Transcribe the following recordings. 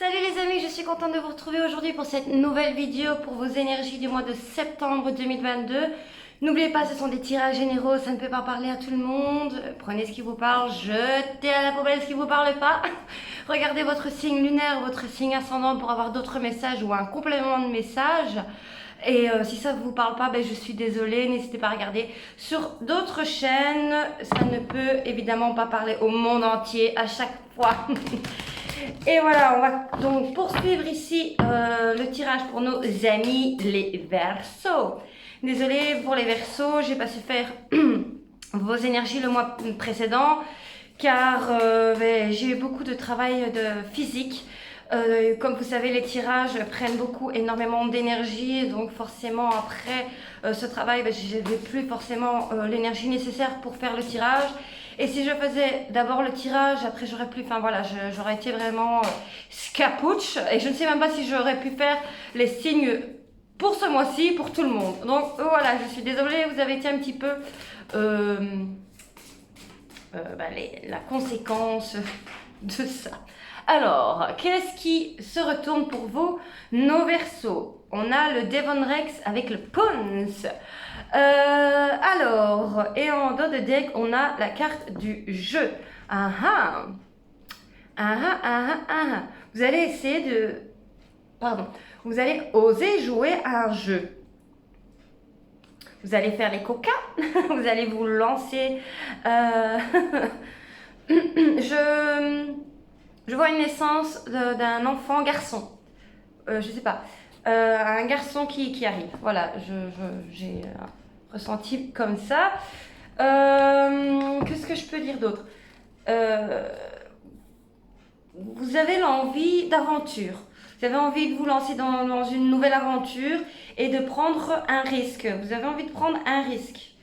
Salut les amis, je suis contente de vous retrouver aujourd'hui pour cette nouvelle vidéo pour vos énergies du mois de septembre 2022. N'oubliez pas, ce sont des tirages généraux, ça ne peut pas parler à tout le monde. Prenez ce qui vous parle, jetez à la poubelle ce qui ne vous parle pas. Regardez votre signe lunaire, votre signe ascendant pour avoir d'autres messages ou un complément de message. Et si ça ne vous parle pas, je suis désolée, n'hésitez pas à regarder sur d'autres chaînes. Ça ne peut évidemment pas parler au monde entier à chaque fois. Et voilà, on va donc poursuivre ici le tirage pour nos amis les Verseaux. Désolée pour les Verseaux, j'ai pas su faire vos énergies le mois précédent car j'ai eu beaucoup de travail de physique. Comme vous savez, les tirages prennent énormément d'énergie, donc forcément après ce travail, je n'avais plus forcément l'énergie nécessaire pour faire le tirage. Et si je faisais d'abord le tirage, après j'aurais plus, j'aurais été vraiment scapouche. Et je ne sais même pas si j'aurais pu faire les signes pour ce mois-ci, pour tout le monde. Donc voilà, je suis désolée, vous avez été un petit peu la conséquence de ça. Alors, qu'est-ce qui se retourne pour vous, nos Verseaux? On a le Devon Rex avec le Pons. Alors, et en dos de deck, on a la carte du jeu. Ah ah. Ah ah ah ah ah. Vous allez essayer de... Pardon. Vous allez oser jouer à un jeu. Vous allez faire les coquins. Vous allez vous lancer... Je vois une naissance d'un enfant garçon. Je sais pas. Un garçon qui arrive. Voilà, j'ai ressenti comme ça. Qu'est-ce que je peux dire d'autre? Vous avez l'envie d'aventure. Vous avez envie de vous lancer dans une nouvelle aventure et de prendre un risque. Vous avez envie de prendre un risque.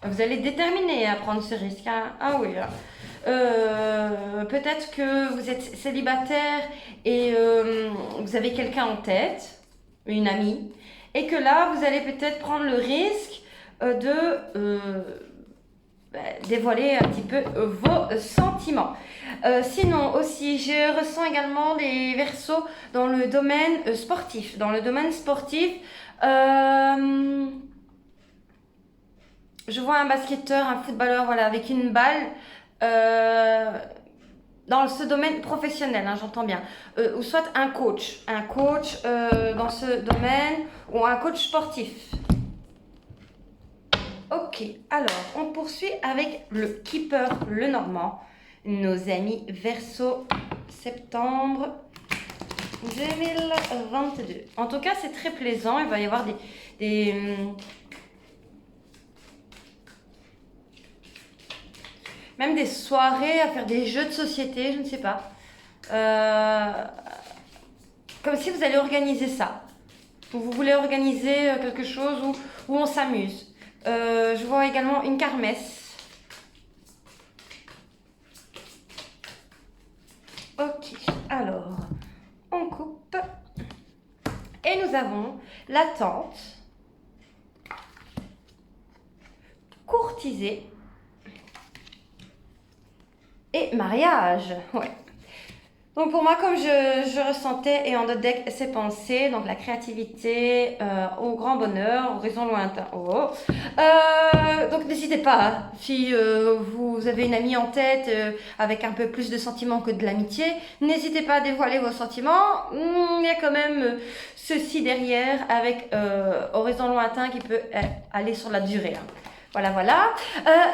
Vous allez être déterminé à prendre ce risque. Hein? Ah oui. Peut-être que vous êtes célibataire et vous avez quelqu'un en tête, une amie, et que là, vous allez peut-être prendre le risque de dévoiler un petit peu vos sentiments. Sinon aussi, je ressens également des Verseaux dans le domaine sportif. Dans le domaine sportif, je vois un basketteur, un footballeur, voilà, avec une balle dans ce domaine professionnel, hein, j'entends bien. Ou soit un coach dans ce domaine ou un coach sportif. Ok, alors on poursuit avec le Keeper, le Normand. Nos amis Verseau, septembre 2022. En tout cas, c'est très plaisant. Il va y avoir même des soirées à faire des jeux de société, je ne sais pas. Comme si vous allez organiser ça. Ou vous voulez organiser quelque chose où on s'amuse. Je vois également une kermesse. Ok, alors, on coupe. Et nous avons l'attente, courtisée et mariage. Ouais. Donc pour moi, comme je ressentais et en d'autres decks ces pensées, donc la créativité, au grand bonheur, horizon lointain. Oh. Donc n'hésitez pas, hein, si vous avez une amie en tête avec un peu plus de sentiments que de l'amitié, n'hésitez pas à dévoiler vos sentiments. Il y a quand même ceci derrière avec horizon lointain qui peut aller sur la durée. Hein. Voilà.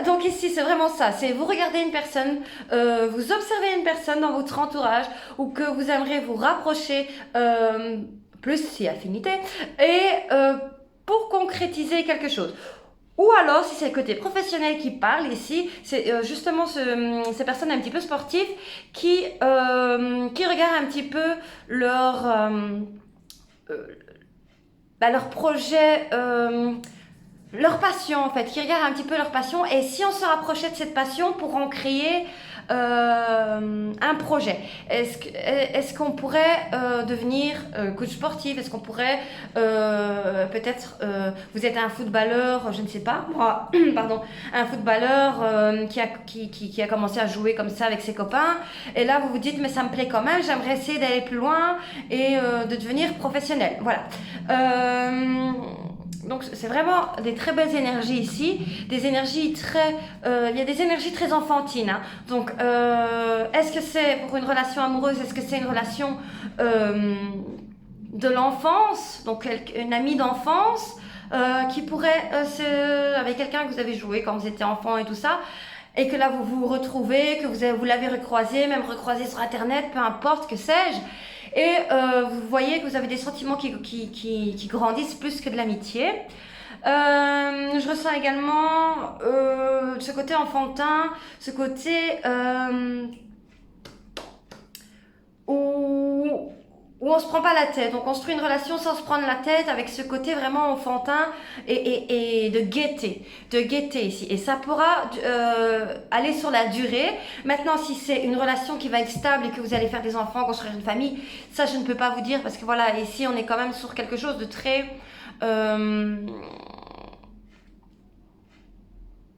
Donc ici, c'est vraiment ça. C'est vous regardez une personne, vous observez une personne dans votre entourage ou que vous aimeriez vous rapprocher, plus si affinité, et pour concrétiser quelque chose. Ou alors, si c'est le côté professionnel qui parle ici, c'est justement ces personnes un petit peu sportives qui regardent un petit peu leur projet... leur passion en fait, qui regardent un petit peu leur passion, et si on se rapprochait de cette passion pour en créer un projet. Est-ce qu'on pourrait devenir coach sportif? Est-ce qu'on pourrait peut-être, vous êtes un footballeur, je ne sais pas, moi, pardon, un footballeur qui a commencé à jouer comme ça avec ses copains, et là vous vous dites mais ça me plaît quand même, j'aimerais essayer d'aller plus loin et de devenir professionnel. Voilà. Donc c'est vraiment des très belles énergies ici, des énergies très, il y a des énergies très enfantines, hein. Donc est-ce que c'est pour une relation amoureuse, est-ce que c'est une relation de l'enfance, donc une amie d'enfance qui pourrait avec quelqu'un que vous avez joué quand vous étiez enfant et tout ça, et que là vous vous retrouvez, que vous l'avez recroisé, même recroisé sur internet, peu importe, que sais-je. Et vous voyez que vous avez des sentiments qui grandissent plus que de l'amitié. Je ressens également ce côté enfantin, ce côté où on se prend pas la tête. On construit une relation sans se prendre la tête, avec ce côté vraiment enfantin et de gaieté. De gaieté ici. Et ça pourra aller sur la durée. Maintenant, si c'est une relation qui va être stable et que vous allez faire des enfants, construire une famille, ça je ne peux pas vous dire, parce que voilà, ici on est quand même sur quelque chose de très...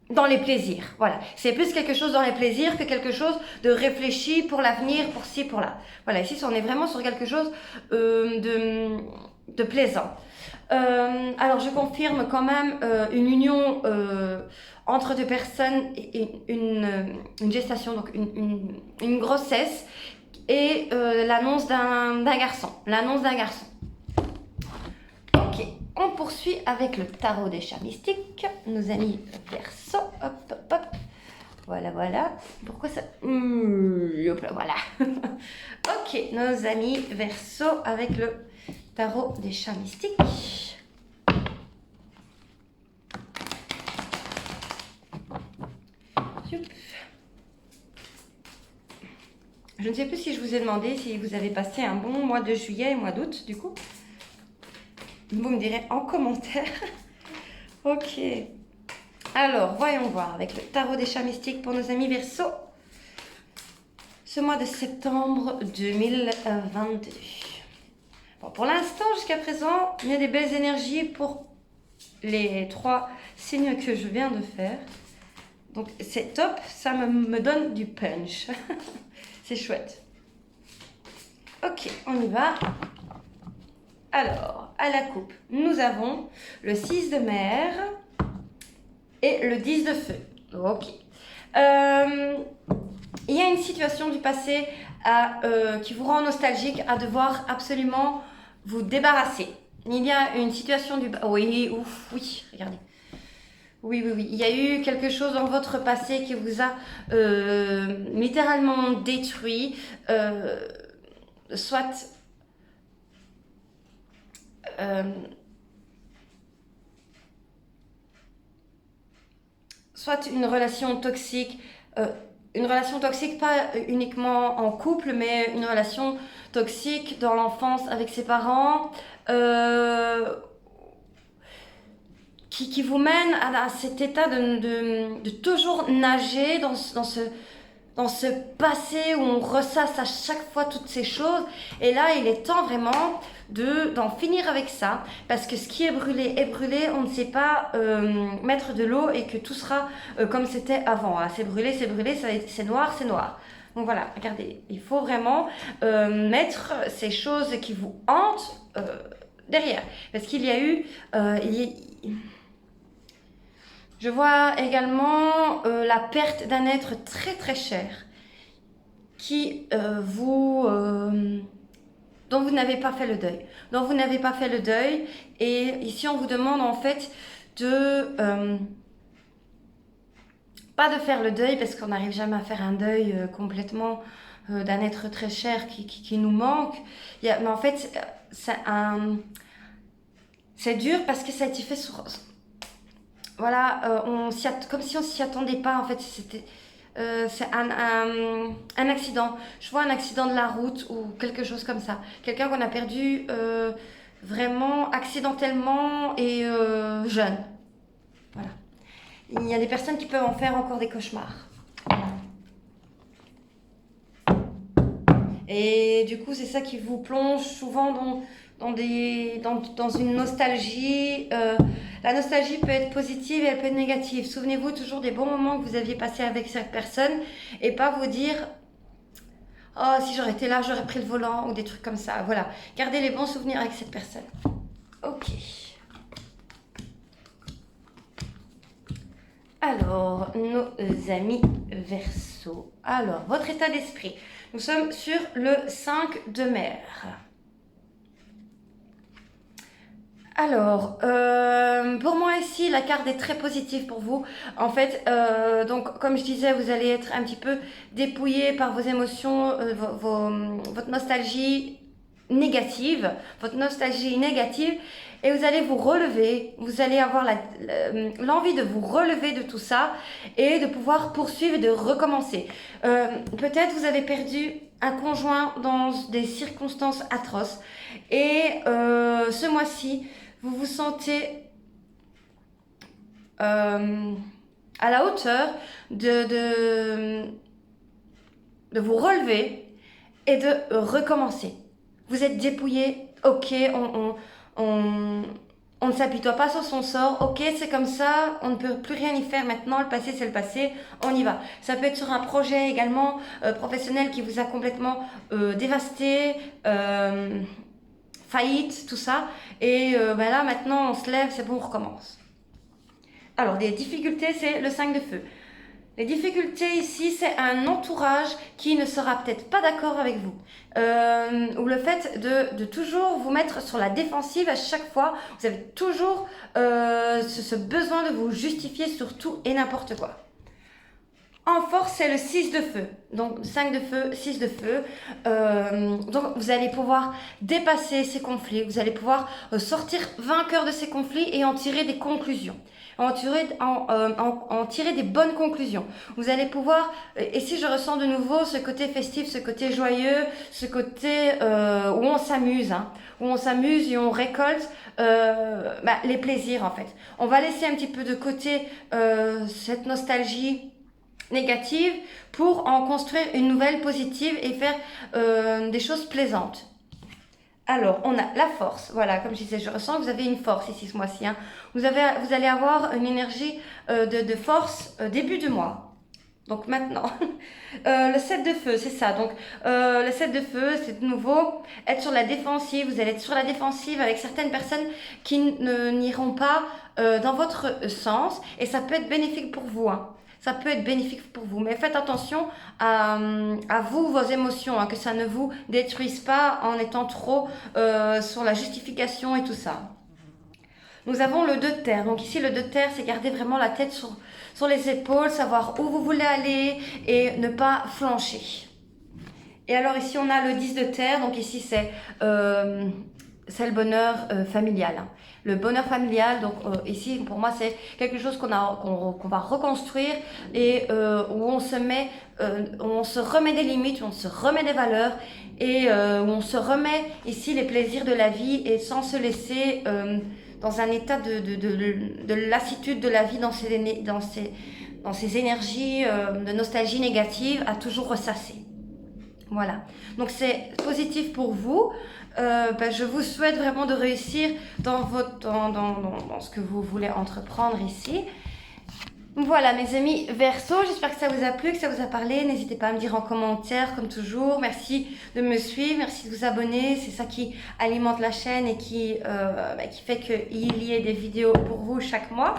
dans les plaisirs, voilà. C'est plus quelque chose dans les plaisirs que quelque chose de réfléchi pour l'avenir, pour ci, pour là. Voilà, ici on est vraiment sur quelque chose de plaisant. Alors je confirme quand même une union entre deux personnes, et une gestation, donc une grossesse, et l'annonce d'un garçon. L'annonce d'un garçon. Ok, on poursuit avec le tarot des chats mystiques, nos amis Verseau. Hop, hop, hop. Voilà, voilà. Pourquoi ça... hop là, voilà. Ok, nos amis Verseau avec le tarot des chats mystiques. Je ne sais plus si je vous ai demandé si vous avez passé un bon mois de juillet et mois d'août, du coup. Vous me direz en commentaire. Ok. Alors, voyons voir avec le tarot des chats mystiques pour nos amis Verseau. Ce mois de septembre 2022. Bon, pour l'instant, jusqu'à présent, il y a des belles énergies pour les 3 signes que je viens de faire. Donc, c'est top. Ça me donne du punch. C'est chouette. Ok, on y va. Alors, à la coupe, nous avons le 6 de mer et le 10 de feu. Ok. Il y a une situation du passé qui vous rend nostalgique, à devoir absolument vous débarrasser. Il y a une situation du... Oui, ouf, oui, regardez. Oui, oui, oui. Il y a eu quelque chose dans votre passé qui vous a littéralement détruit. Soit... soit une relation toxique pas uniquement en couple, mais une relation toxique dans l'enfance avec ses parents, qui vous mène à cet état de toujours nager dans ce passé où on ressasse à chaque fois toutes ces choses. Et là, il est temps vraiment d'en finir avec ça, parce que ce qui est brûlé, on ne sait pas mettre de l'eau et que tout sera comme c'était avant, hein. C'est brûlé, c'est noir, c'est noir. Donc voilà, regardez, il faut vraiment mettre ces choses qui vous hantent derrière, parce qu'il y a eu... je vois également la perte d'un être très très cher qui dont vous n'avez pas fait le deuil. Et ici on vous demande en fait pas de faire le deuil, parce qu'on n'arrive jamais à faire un deuil complètement d'un être très cher qui nous manque. Mais en fait c'est dur parce que ça a été fait sur... Voilà, comme si on s'y attendait pas, en fait. C'est un accident. Je vois un accident de la route ou quelque chose comme ça. Quelqu'un qu'on a perdu vraiment accidentellement et jeune. il y a des personnes qui peuvent en faire encore des cauchemars. Voilà. Et du coup, c'est ça qui vous plonge souvent dans une nostalgie. La nostalgie peut être positive et elle peut être négative. Souvenez-vous toujours des bons moments que vous aviez passés avec cette personne et pas vous dire « Oh, si j'aurais été là, j'aurais pris le volant » ou des trucs comme ça. Voilà, gardez les bons souvenirs avec cette personne. Ok. Alors, nos amis Verseau. Alors, votre état d'esprit. Nous sommes sur le 5 de mer. Alors, pour moi ici, la carte est très positive pour vous. En fait, donc comme je disais, vous allez être un petit peu dépouillé par vos émotions, votre nostalgie négative, et vous allez vous relever, vous allez avoir l'envie de vous relever de tout ça et de pouvoir poursuivre et de recommencer. Peut-être vous avez perdu un conjoint dans des circonstances atroces et ce mois-ci, vous vous sentez à la hauteur de vous relever et de recommencer. Vous êtes dépouillé, ok, on ne s'apitoie pas sur son sort, ok, c'est comme ça, on ne peut plus rien y faire maintenant, le passé c'est le passé, on y va. Ça peut être sur un projet également professionnel qui vous a complètement dévasté, faillite, tout ça, et là maintenant on se lève, c'est bon, on recommence. Alors, des difficultés, c'est le 5 de feu. Les difficultés ici, c'est un entourage qui ne sera peut-être pas d'accord avec vous. Ou le fait de toujours vous mettre sur la défensive à chaque fois. Vous avez toujours ce besoin de vous justifier sur tout et n'importe quoi. En force, c'est le 6 de feu. Donc, 5 de feu, 6 de feu. Donc, vous allez pouvoir dépasser ces conflits. Vous allez pouvoir sortir vainqueur de ces conflits et en tirer des conclusions. En tirer des bonnes conclusions. Vous allez pouvoir, et si je ressens de nouveau ce côté festif, ce côté joyeux, ce côté où on s'amuse, où on s'amuse et on récolte les plaisirs en fait. On va laisser un petit peu de côté cette nostalgie négative pour en construire une nouvelle positive et faire des choses plaisantes. Alors, on a la force. Voilà, comme je disais, je ressens que vous avez une force ici ce mois-ci. Vous allez avoir une énergie de force début du mois. Donc maintenant, le 7 de feu, c'est ça. Donc le 7 de feu, c'est de nouveau être sur la défensive. Vous allez être sur la défensive avec certaines personnes qui n'iront pas dans votre sens. Et ça peut être bénéfique pour vous. Ça peut être bénéfique pour vous, mais faites attention à vous, vos émotions, que ça ne vous détruise pas en étant trop sur la justification et tout ça. Nous avons le 2 de terre. Donc ici, le 2 de terre, c'est garder vraiment la tête sur les épaules, savoir où vous voulez aller et ne pas flancher. Et alors ici, on a le 10 de terre. Donc ici, c'est le bonheur familial. Le bonheur familial, donc ici pour moi c'est quelque chose qu'on va reconstruire et où on se remet des limites, où on se remet des valeurs et où on se remet ici les plaisirs de la vie et sans se laisser dans un état de lassitude de la vie, dans ces énergies de nostalgie négative à toujours ressasser. Voilà, donc c'est positif pour vous. Je vous souhaite vraiment de réussir dans ce que vous voulez entreprendre ici. Voilà mes amis Verseau, j'espère que ça vous a plu, que ça vous a parlé. N'hésitez pas à me dire en commentaire comme toujours. Merci de me suivre, merci de vous abonner. C'est ça qui alimente la chaîne et qui fait qu'il y ait des vidéos pour vous chaque mois.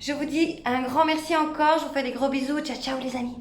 Je vous dis un grand merci encore, je vous fais des gros bisous. Ciao ciao les amis.